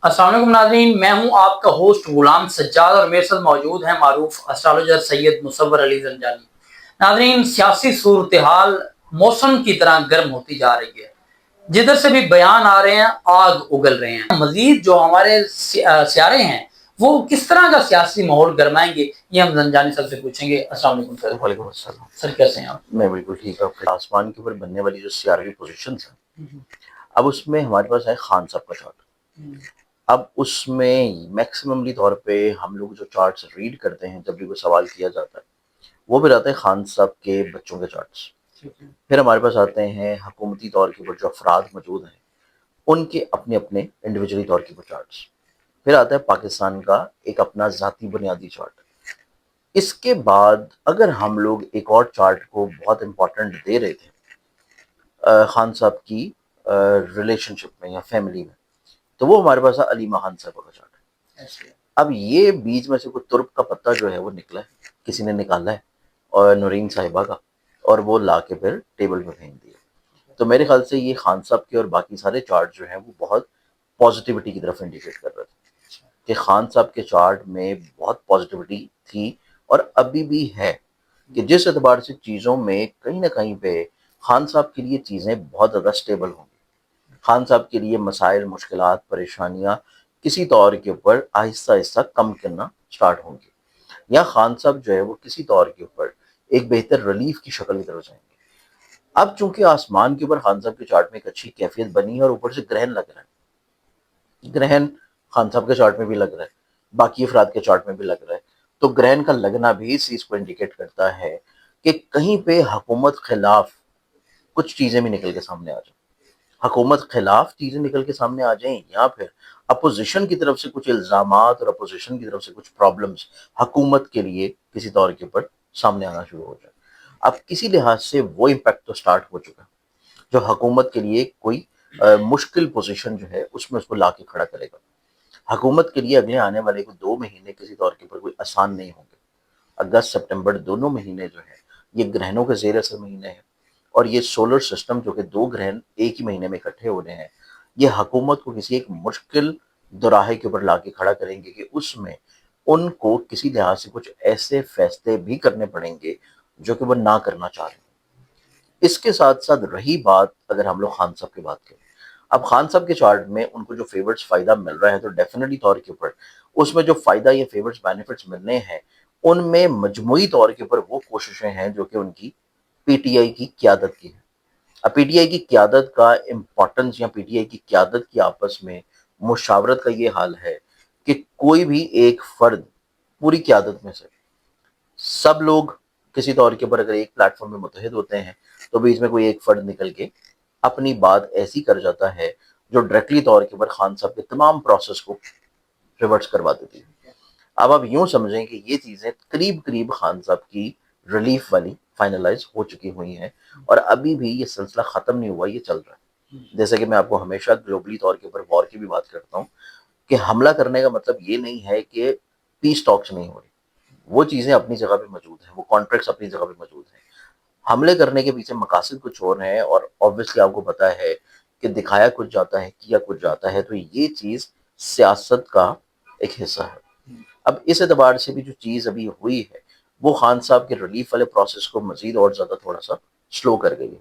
السلام علیکم ناظرین، میں ہوں آپ کا ہوسٹ غلام سجاد اور میرے ساتھ موجود ہیں معروف اسٹرالوجر سید مصور علی زنجانی۔ ناظرین، سیاسی صورتحال موسم کی طرح گرم ہوتی جا رہی ہے، جدھر سے بھی بیان آ رہے ہیں آگ اگل رہے ہیں۔ مزید جو ہمارے سیارے ہیں وہ کس طرح کا سیاسی ماحول گرمائیں گے، یہ ہم زنجانی سر سے پوچھیں گے۔ السلام علیکم سر۔ وعلیکم السلام سر کیسے ہیں آپ؟ میں بالکل ٹھیک ہوں۔ آسمان کے اوپر بننے والی جو سیارے پوزیشنز ہیں، اب اس میں ہمارے پاس ہے خان صاحب کا چارٹ۔ اب اس میں میکسیمملی طور پہ ہم لوگ جو چارٹس ریڈ کرتے ہیں، جب بھی کوئی سوال کیا جاتا ہے وہ بھی رہتے ہیں خان صاحب کے بچوں کے چارٹس۔ پھر ہمارے پاس آتے ہیں حکومتی طور کے اوپر جو افراد موجود ہیں ان کے اپنے اپنے انڈیویجولی طور کے اوپر چارٹس۔ پھر آتا ہے پاکستان کا ایک اپنا ذاتی بنیادی چارٹ۔ اس کے بعد اگر ہم لوگ ایک اور چارٹ کو بہت امپورٹنٹ دے رہے تھے خان صاحب کی ریلیشن شپ میں یا فیملی میں، تو وہ ہمارے پاس علیمہ خان صاحب کا چارٹ ہے۔ اب یہ بیچ میں سے کوئی ترک کا پتہ جو ہے وہ نکلا ہے، کسی نے نکالا ہے اور نورین صاحبہ کا، اور وہ لا کے پھر ٹیبل پہ پھینک دیا۔ تو میرے خیال سے یہ خان صاحب کے اور باقی سارے چارٹ جو ہیں وہ بہت پازیٹیوٹی کی طرف انڈیکیٹ کر رہے تھے کہ خان صاحب کے چارٹ میں بہت پازیٹیوٹی تھی اور ابھی بھی ہے، کہ جس اعتبار سے چیزوں میں کہیں نہ کہیں پہ خان صاحب کے لیے چیزیں بہت زیادہ سٹیبل ہوں گی۔ خان صاحب کے لیے مسائل، مشکلات، پریشانیاں کسی طور کے اوپر آہستہ آہستہ کم کرنا سٹارٹ ہوں گی، یا خان صاحب جو ہے وہ کسی طور کے اوپر ایک بہتر ریلیف کی شکل کی طرف جائیں گے۔ اب چونکہ آسمان کے اوپر خان صاحب کے چارٹ میں ایک اچھی کیفیت بنی ہے اور اوپر سے گرہن لگ رہا ہے، گرہن خان صاحب کے چارٹ میں بھی لگ رہا ہے، باقی افراد کے چارٹ میں بھی لگ رہا ہے، تو گرہن کا لگنا بھی اس چیز کو انڈیکیٹ کرتا ہے کہ کہیں پہ حکومت خلاف کچھ چیزیں بھی نکل کے سامنے آ جائیں، حکومت خلاف چیزیں نکل کے سامنے آ جائیں، یا پھر اپوزیشن کی طرف سے کچھ الزامات اور اپوزیشن کی طرف سے کچھ پرابلمز حکومت کے لیے کسی طور کے اوپر سامنے آنا شروع ہو جائے۔ اب کسی لحاظ سے وہ امپیکٹ تو سٹارٹ ہو چکا ہے جو حکومت کے لیے کوئی مشکل پوزیشن جو ہے اس میں اس کو لا کے کھڑا کرے گا۔ حکومت کے لیے اگلے آنے والے کو 2 مہینے کسی طور کے اوپر کوئی آسان نہیں ہوں گے۔ اگست سپٹمبر دونوں مہینے جو ہیں یہ گرہنوں کے زیر اثر مہینے ہیں، اور یہ سولر سسٹم جو کہ 2 گرہن ایک ہی مہینے میں اکٹھے ہو رہے ہیں، یہ حکومت کو کسی ایک مشکل دوراہے کے اوپر لا کے کھڑا کریں گے کہ اس میں ان کو کسی لحاظ سے کچھ ایسے فیصلے بھی کرنے پڑیں گے جو کہ وہ نہ کرنا چاہ رہے ہیں۔ اس کے ساتھ ساتھ رہی بات اگر ہم لوگ خان صاحب کی بات کریں، اب خان صاحب کے چارٹ میں ان کو جو فیورٹس فائدہ مل رہا ہے، تو ڈیفینیٹلی طور کے اوپر اس میں جو فائدہ یا فیورٹس بینیفٹس ملنے ہیں ان میں مجموعی طور کے اوپر وہ کوششیں ہیں جو کہ ان کی پی ٹی آئی کی قیادت کی ہے۔ اب پی ٹی آئی کی قیادت کا امپورٹنس یا پی ٹی آئی کی قیادت کی آپس میں مشاورت کا یہ حال ہے کہ کوئی بھی ایک فرد پوری قیادت میں سے سب لوگ کسی طور کے اوپر اگر ایک پلیٹ فارم میں متحد ہوتے ہیں تو بیچ میں کوئی ایک فرد نکل کے اپنی بات ایسی کر جاتا ہے جو ڈائریکٹلی طور کے اوپر خان صاحب کے تمام پروسیس کو ریورس کروا دیتی ہے۔ اب آپ یوں سمجھیں کہ یہ چیزیں قریب قریب خان صاحب کی ریلیف والی فائنلائز ہو چکی ہوئی ہیں، اور ابھی بھی یہ سلسلہ ختم نہیں ہوا، یہ چل رہا ہے۔ جیسے کہ میں آپ کو ہمیشہ گلوبلی طور کے اوپر وار کی بھی بات کرتا ہوں کہ حملہ کرنے کا مطلب یہ نہیں ہے کہ پیس ٹاکس نہیں ہو رہی، وہ چیزیں اپنی جگہ پہ موجود ہیں، وہ کانٹریکٹس اپنی جگہ پہ موجود ہیں، حملے کرنے کے پیچھے مقاصد کچھ اور ہیں، اور obviously آپ کو پتا ہے کہ دکھایا کچھ جاتا ہے، کیا کچھ جاتا ہے، تو یہ چیز سیاست کا ایک حصہ ہے۔ اب اس اعتبار سے بھی جو چیز ابھی ہوئی ہے وہ خان صاحب کے ریلیف والے پروسیس کو مزید اور زیادہ تھوڑا سا سلو کر گئی ہے،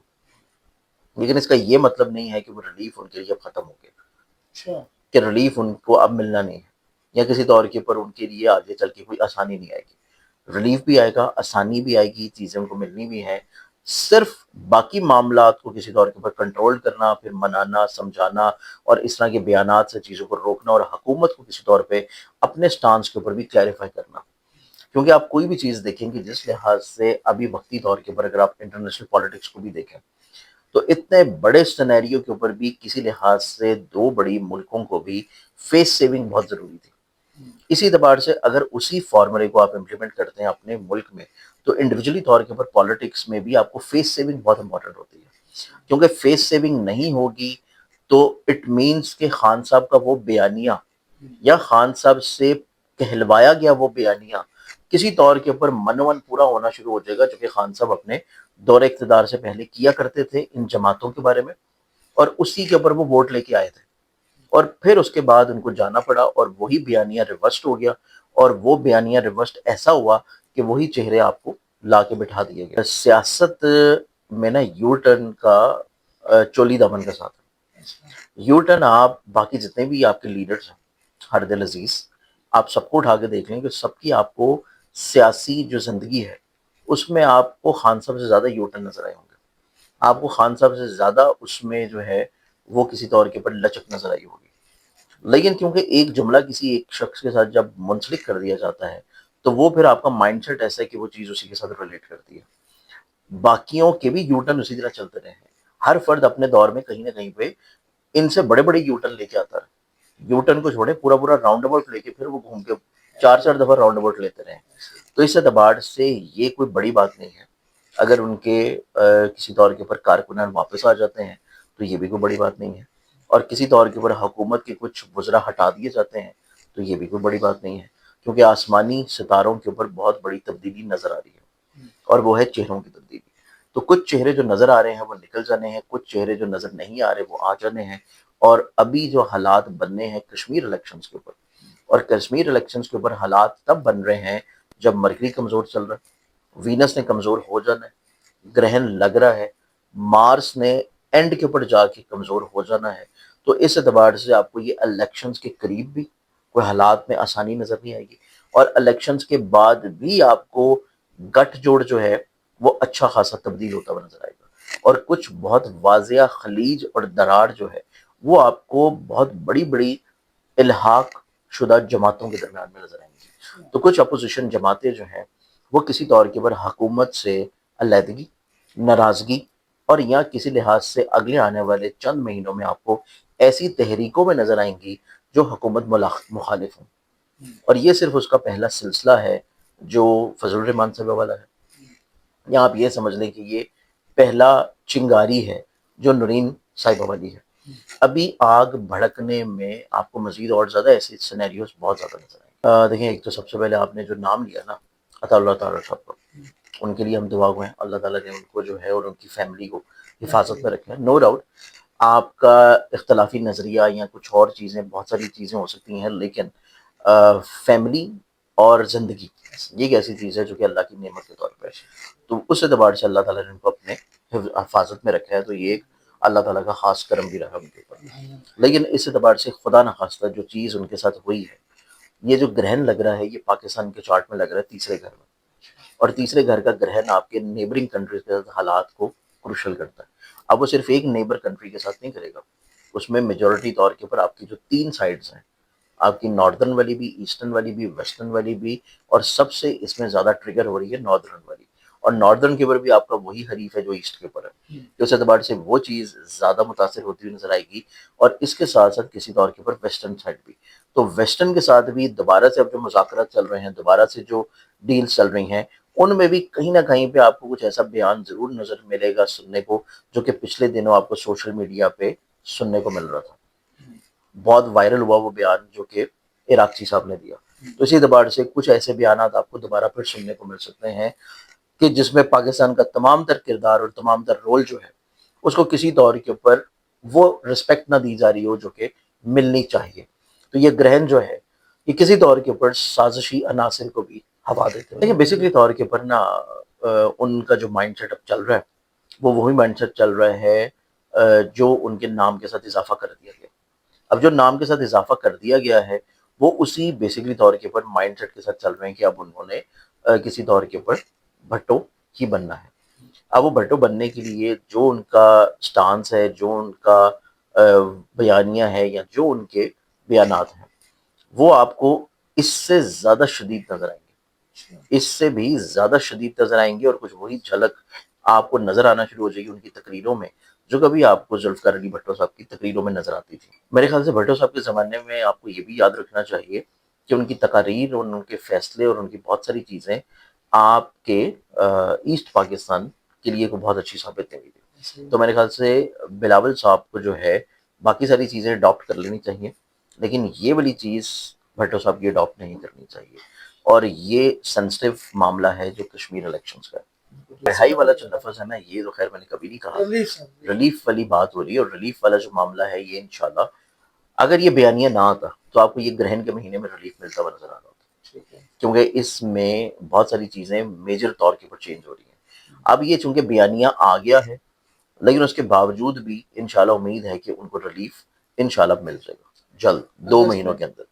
لیکن اس کا یہ مطلب نہیں ہے کہ وہ ریلیف ان کے لیے اب ختم ہو گیا، کہ ریلیف ان کو اب ملنا نہیں ہے، یا کسی طور کے اوپر ان کے لیے آگے چل کے کوئی آسانی نہیں آئے گی۔ ریلیف بھی آئے گا، آسانی بھی آئے گی، چیزیں ان کو ملنی بھی ہیں، صرف باقی معاملات کو کسی طور کے اوپر کنٹرول کرنا، پھر منانا، سمجھانا، اور اس طرح کے بیانات سے چیزوں کو روکنا، اور حکومت کو کسی طور پہ اپنے سٹانس کے اوپر بھی کلیریفائی کرنا۔ کیونکہ آپ کوئی بھی چیز دیکھیں کہ جس لحاظ سے ابھی وقتی طور کے اوپر اگر آپ انٹرنیشنل پالیٹکس کو بھی دیکھیں تو اتنے بڑے سینیریو کے اوپر بھی کسی لحاظ سے 2 بڑی ملکوں کو بھی فیس سیونگ بہت ضروری تھی۔ اسی اعتبار سے اگر اسی فارمولے کو آپ امپلیمنٹ کرتے ہیں اپنے ملک میں تو انڈیویجولی طور کے اوپر پالیٹکس میں بھی آپ کو فیس سیونگ بہت امپورٹنٹ ہوتی ہے، کیونکہ فیس سیونگ نہیں ہوگی تو اٹ مینس کہ خان صاحب کا وہ بیانیہ یا خان صاحب سے کہلوایا گیا وہ بیانیہ کسی طور کے اوپر منون پورا ہونا شروع ہو جائے گا، جو کہ خان صاحب اپنے دور اقتدار سے پہلے کیا کرتے تھے ان جماعتوں کے بارے میں، اور اسی کے اوپر وہ ووٹ لے کے آئے تھے، اور پھر اس کے بعد ان کو جانا پڑا اور وہی بیانیہ ریورسڈ ہو گیا, اور وہ بیانیہ ریورسڈ ایسا ہوا کہ وہی چہرے آپ کو لا کے بٹھا دیے گئے. سیاست میں نا یو ٹرن کا چولی دامن کا ساتھ ہے. یو ٹرن آپ باقی جتنے بھی آپ کے لیڈرز ہیں, ہر دل عزیز, آپ سب کو اٹھا کے دیکھ لیں کہ سب کی آپ کو سیاسی جو زندگی ہے اس میں آپ کو خان صاحب سے زیادہ یو ٹرن نظر آئے ہوں گے. آپ کو خان صاحب سے زیادہ اس میں جو ہے وہ کسی طور کے اوپر لچک نظر آئی ہوگی. لیکن کیونکہ ایک جملہ کسی ایک شخص کے ساتھ جب منسلک کر دیا جاتا ہے تو وہ پھر آپ کا مائنڈ سیٹ ایسا ہے کہ وہ چیز اسی کے ساتھ ریلیٹ کرتی ہے. باقیوں کے بھی یو ٹرن اسی طرح چلتے رہے ہیں. ہر فرد اپنے دور میں کہیں نہ کہیں پہ ان سے بڑے بڑے یو ٹرن لے کے آتا ہے. یو ٹرن کو چھوڑے, پورا پورا راؤنڈ اباؤٹ لے کے پھر وہ گھوم کے 4 دفعہ راؤنڈ اباؤٹ لیتے رہے. تو اس اعتبار سے یہ کوئی بڑی بات نہیں ہے. اگر ان کے کسی طور کے اوپر کارکنان واپس آ جاتے ہیں تو یہ بھی کوئی بڑی بات نہیں ہے, اور کسی طور کے اوپر حکومت کے کچھ وزراء ہٹا دیے جاتے ہیں تو یہ بھی کوئی بڑی بات نہیں ہے, کیونکہ آسمانی ستاروں کے اوپر بہت بڑی تبدیلی نظر آ رہی ہے, اور وہ ہے چہروں کی تبدیلی. تو کچھ چہرے جو نظر آ رہے ہیں وہ نکل جانے ہیں, کچھ چہرے جو نظر نہیں آ رہے وہ آ جانے ہیں. اور ابھی جو حالات بننے ہیں کشمیر الیکشنز کے اوپر, اور کشمیر الیکشنز کے اوپر حالات تب بن رہے ہیں جب مرکری کمزور چل رہا ہے, وینس نے کمزور ہو جانا ہے, گرہن لگ رہا ہے, مارس نے اینڈ کے اوپر جا کے کمزور ہو جانا ہے. تو اس اعتبار سے آپ کو یہ الیکشنز کے قریب بھی کوئی حالات میں آسانی نظر نہیں آئے گی, اور الیکشنز کے بعد بھی آپ کو گٹھ جوڑ جو ہے وہ اچھا خاصا تبدیل ہوتا ہوا نظر آئے گا. اور کچھ بہت واضح خلیج اور دراڑ جو ہے وہ آپ کو بہت بڑی بڑی الحاق شدہ جماعتوں کے درمیان میں نظر آئیں گی. تو کچھ اپوزیشن جماعتیں جو ہیں وہ کسی طور کے اوپر حکومت سے علیحدگی, ناراضگی, اور یا کسی لحاظ سے اگلے آنے والے چند مہینوں میں آپ کو ایسی تحریکوں میں نظر آئیں گی جو حکومت مخالف ہوں. اور یہ صرف اس کا پہلا سلسلہ ہے جو فضل الرحمان صاحب والا ہے, یا آپ یہ سمجھ لیں کہ یہ پہلا چنگاری ہے جو نورین صاحبہ والی ہے. ابھی آگ بھڑکنے میں آپ کو مزید اور زیادہ ایسے سینیریوز بہت زیادہ نظر آئیں. دیکھیں, ایک تو سب سے پہلے آپ نے جو نام لیا نا عطا اللہ تعالیٰ صاحب کا, ان کے لیے ہم دعا گو ہیں, اللہ تعالیٰ نے ان کو جو ہے اور ان کی فیملی کو حفاظت میں رکھے. نو ڈاؤٹ آپ کا اختلافی نظریہ یا کچھ اور چیزیں, بہت ساری چیزیں ہو سکتی ہیں, لیکن فیملی اور زندگی یہ ایک ایسی چیز ہے جو کہ اللہ کی نعمت کے طور پہ, تو اس اعتبار سے اللہ تعالیٰ نے ان کو اپنے حفاظت میں رکھا ہے. تو یہ ایک اللہ تعالیٰ کا خاص کرم بھی رہا ان کے اوپر. لیکن اس اعتبار سے خدا نخواستہ جو چیز ان کے ساتھ ہوئی ہے, یہ جو گرہن لگ رہا ہے یہ پاکستان کے چارٹ میں لگ رہا ہے تیسرے گھر میں, اور تیسرے گھر کا گرہن آپ کے نیبرنگ کنٹریز کے ساتھ حالات کو کروشل کرتا ہے. اب وہ صرف ایک نیبر کنٹری کے ساتھ نہیں کرے گا, اس میں میجورٹی طور کے اوپر آپ کی جو 3 سائڈز ہیں, آپ کی ناردرن والی بھی, ایسٹرن والی بھی, ویسٹرن والی بھی, اور سب سے اس میں زیادہ ٹریگر ہو رہی ہے ناردرن والی, اور ناردرن کے اوپر بھی آپ کا وہی حریف ہے جو ایسٹ کے اوپر ہے. تو اس اعتبار سے وہ چیز زیادہ متاثر ہوتی ہوئی نظر آئے گی, اور اس کے ساتھ ساتھ کسی طور کے اوپر ویسٹرن سائڈ بھی. تو ویسٹرن کے ساتھ بھی دوبارہ سے اب جو مذاکرات چل رہے ہیں, دوبارہ سے جو ڈیلز چل رہی ہیں, ان میں بھی کہیں نہ کہیں پہ آپ کو کچھ ایسا بیان ضرور نظر ملے گا سننے کو جو کہ پچھلے دنوں آپ کو سوشل میڈیا پہ سننے کو مل رہا تھا. بہت وائرل ہوا وہ بیان جو کہ عراقچی صاحب نے دیا. تو اسی اعتبار سے کچھ ایسے بیانات آپ کو دوبارہ پھر سننے کو مل سکتے ہیں کہ جس میں پاکستان کا تمام تر کردار اور تمام تر رول جو ہے اس کو کسی طور کے اوپر وہ رسپیکٹ نہ دی جا رہی ہو جو کہ ملنی چاہیے. تو یہ گرہن جو ہے یہ کسی طور کے اوپر سازشی عناصر کو بھی ہوا دیتے ہیں. لیکن بیسکلی طور کے اوپر نا ان کا جو مائنڈ سیٹ اب چل رہا ہے وہ وہی مائنڈ سیٹ چل رہا ہے جو ان کے نام کے ساتھ اضافہ کر دیا گیا. اب جو نام کے ساتھ اضافہ کر دیا گیا ہے وہ اسی بیسکلی طور کے اوپر مائنڈ سیٹ کے ساتھ چل رہے ہیں کہ اب انہوں نے کسی طور کے اوپر بھٹو ہی بننا ہے. اب وہ بھٹو بننے کے لیے جو ان کا سٹانس ہے, جو ان کا بیانیہ ہے, یا جو ان کے بیانات ہیں, وہ آپ کو اس سے زیادہ شدید نظر آئیں گے, اس سے بھی زیادہ شدید نظر آئیں گے, اور کچھ وہی جھلک آپ کو نظر آنا شروع ہو جائے گی ان کی تقریروں میں جو کبھی آپ کو ذوالفقار علی بھٹو صاحب کی تقریروں میں نظر آتی تھی. میرے خیال سے بھٹو صاحب کے زمانے میں آپ کو یہ بھی یاد رکھنا چاہیے کہ ان کی تقاریر اور ان کے فیصلے اور ان کی بہت ساری چیزیں آپ کے ایسٹ پاکستان کے لیے کو بہت اچھی ثابت ہوئی تھی. تو میرے خیال سے بلاول صاحب کو جو ہے باقی ساری چیزیں اڈاپٹ کر لینی چاہیے, لیکن یہ والی چیز بھٹو صاحب کی اڈاپٹ نہیں کرنی چاہیے. اور یہ سینسٹیو معاملہ ہے جو کشمیر الیکشنز کا ہے. رہائی والا جو لفظ ہے نا, یہ تو خیر میں نے کبھی نہیں کہا, ریلیف والی بات ہو رہی ہے, اور ریلیف والا جو معاملہ ہے یہ انشاءاللہ اگر یہ بیانیہ نہ آتا تو آپ کو یہ گرہن کے مہینے میں ریلیف ملتا ہوا نظر آ رہا ہوتا، کیونکہ اس میں بہت ساری چیزیں میجر طور کے اوپر چینج ہو رہی ہیں۔ اب یہ چونکہ بیانیہ آ گیا ہے، لیکن اس کے باوجود بھی انشاءاللہ امید ہے کہ ان کو ریلیف انشاءاللہ مل جائے گا جلد، 2 مہینوں کے اندر۔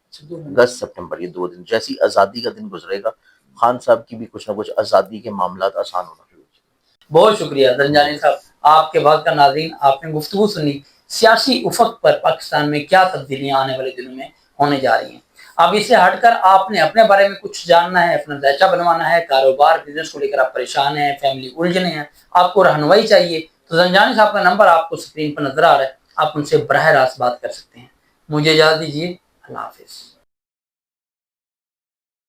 10 سپٹمبر، یہ 2 دن جیسی آزادی کا دن گزرے گا، خان صاحب کی بھی کچھ نہ کچھ آزادی کے معاملات آسان ہونا شروع ہو جائیں بہت شکریہ زنجانی صاحب، آپ کے بعد کا ناظرین آپ نے گفتگو سنی سیاسی افق پر پاکستان میں کیا تبدیلیاں آنے والے دنوں میں ہونے جا رہی ہیں۔ اب اسے ہٹ کر آپ نے اپنے بارے میں کچھ جاننا ہے، اپنا ذائقہ بنوانا ہے، کاروبار بزنس کو لے کر آپ پریشان ہیں، فیملی الجھنے ہیں، آپ کو رہنمائی چاہیے، تو زنجانی صاحب کا نمبر آپ کو اسکرین پر نظر آ رہا ہے، آپ ان سے براہ راست بات کر سکتے ہیں۔ مجھے اجازت دیجیے، اللہ حافظ۔